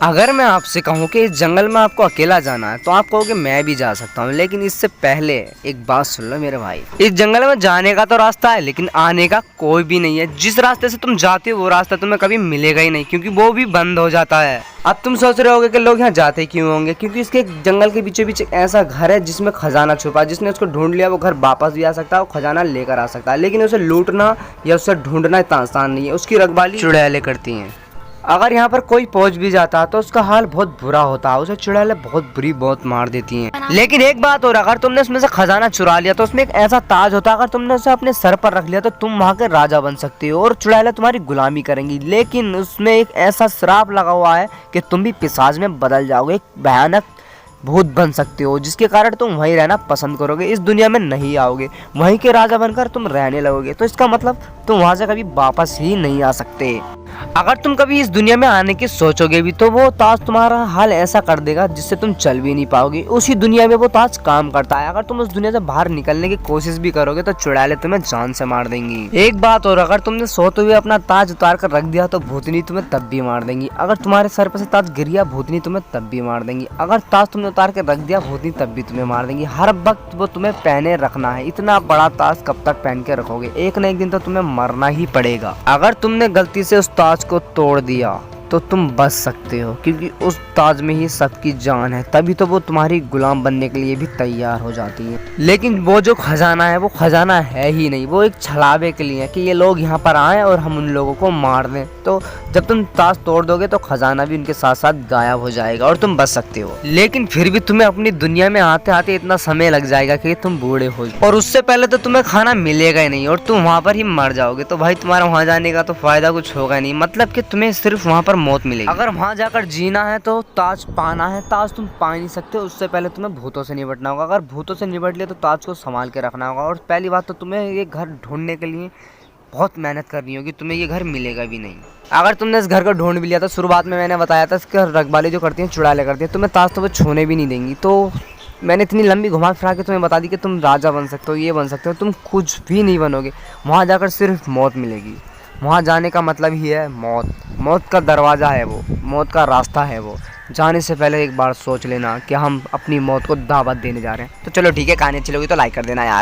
अगर मैं आपसे कहूँ कि इस जंगल में आपको अकेला जाना है तो आप कहोगे मैं भी जा सकता हूँ, लेकिन इससे पहले एक बात सुन लो मेरे भाई। इस जंगल में जाने का तो रास्ता है लेकिन आने का कोई भी नहीं है। जिस रास्ते से तुम जाते हो वो रास्ता तुम्हें कभी मिलेगा ही नहीं, क्योंकि वो भी बंद हो जाता है। अब तुम सोच रहे होगे कि लोग यहाँ जाते क्यों होंगे, क्योंकि इसके जंगल के बीचों बीच एक ऐसा घर है जिसमें खजाना छुपा है। जिसने उसको ढूंढ लिया वो घर वापस भी आ सकता है, वो खजाना लेकर आ सकता है, लेकिन उसे लूटना या उसे ढूंढना इतना आसान नहीं है। उसकी रखवाली चुड़ैलें करती हैं। अगर यहाँ पर कोई पहुंच भी जाता तो उसका हाल बहुत बुरा होता, उसे चुड़ैलें बहुत बुरी बहुत मार देती हैं। लेकिन एक बात और, अगर तुमने उसमें से खजाना चुरा लिया तो उसमें एक ऐसा ताज होता, अगर तुमने उसे अपने सर पर रख लिया तो तुम वहाँ के राजा बन सकते हो और चुड़ैलें तुम्हारी गुलामी करेंगी। लेकिन उसमें एक ऐसा श्राप लगा हुआ है कि तुम भी पिशाच में बदल जाओगे, एक भयानक भूत बन सकते हो, जिसके कारण तुम वहीं रहना पसंद करोगे, इस दुनिया में नहीं आओगे, वहीं के राजा बनकर तुम रहने लगोगे। तो इसका मतलब तुम वहां से कभी वापस ही नहीं आ सकते। अगर तुम कभी इस दुनिया में आने की सोचोगे भी तो वो ताज तुम्हारा हाल ऐसा कर देगा जिससे तुम चल भी नहीं पाओगे। उसी दुनिया में वो ताज काम करता है। अगर तुम उस दुनिया से बाहर निकलने की कोशिश भी करोगे तो चुड़ैलें तुम्हें जान से मार देंगी। एक बात और, अगर तुमने सोते हुए अपना ताज उतार कर रख दिया तो भूतनी तुम्हें तब भी मार देंगी। अगर तुम्हारे सर पर से ताज गिर गया भूतनी तुम्हें तब भी मार देंगी। अगर ताज तुमने उतार कर रख दिया भूतनी तब भी तुम्हें मार देंगी। हर वक्त वो तुम्हें पहने रखना है। इतना बड़ा ताज कब तक पहन के रखोगे, एक न एक दिन तो तुम्हें मरना ही पड़ेगा। अगर तुमने गलती से उस ताज को तोड़ दिया तो तुम बच सकते हो, क्योंकि उस ताज में ही सबकी जान है, तभी तो वो तुम्हारी गुलाम बनने के लिए भी तैयार हो जाती है। लेकिन वो जो खजाना है वो खजाना है ही नहीं, वो एक छलावे के लिए है कि ये लोग यहाँ पर आए और हम उन लोगों को मार दें। तो जब तुम ताज तोड़ दोगे तो खजाना भी उनके साथ साथ गायब हो जाएगा और तुम बच सकते हो। लेकिन फिर भी तुम्हें अपनी दुनिया में आते आते इतना समय लग जाएगा कि तुम बूढ़े हो, और उससे पहले तो तुम्हें खाना मिलेगा ही नहीं और तुम वहाँ पर ही मर जाओगे। तो भाई तुम्हारा वहाँ जाने का तो फायदा कुछ होगा नहीं, मतलब कि तुम्हें सिर्फ वहाँ पर मौत मिलेगी। अगर वहां जाकर जीना है तो ताज पाना है, ताज तुम पा नहीं सकते, उससे पहले तुम्हें भूतों से निपटना होगा। अगर भूतों से निपट लिया तो ताज को संभाल के रखना होगा। और पहली बात तो तुम्हें ये घर ढूंढने के लिए बहुत मेहनत करनी होगी, तुम्हें ये घर मिलेगा भी नहीं। अगर तुमने इस घर को ढूंढ भी लिया तो शुरुआत में मैंने बताया था इसके रखवाली जो करती हैं चुड़ैलें करती हैं, तुम्हें ताज तो वो छूने भी नहीं देंगी। तो मैंने इतनी लंबी घुमा फिरा के तुम्हें बता दी कि तुम राजा बन सकते हो, ये बन सकते हो, तुम कुछ भी नहीं बनोगे। वहाँ जाकर सिर्फ मौत मिलेगी। वहाँ जाने का मतलब ही है मौत। मौत का दरवाज़ा है वो, मौत का रास्ता है वो। जाने से पहले एक बार सोच लेना कि हम अपनी मौत को दावत देने जा रहे हैं। तो चलो ठीक है, कहानी अच्छी लगी तो लाइक कर देना यार।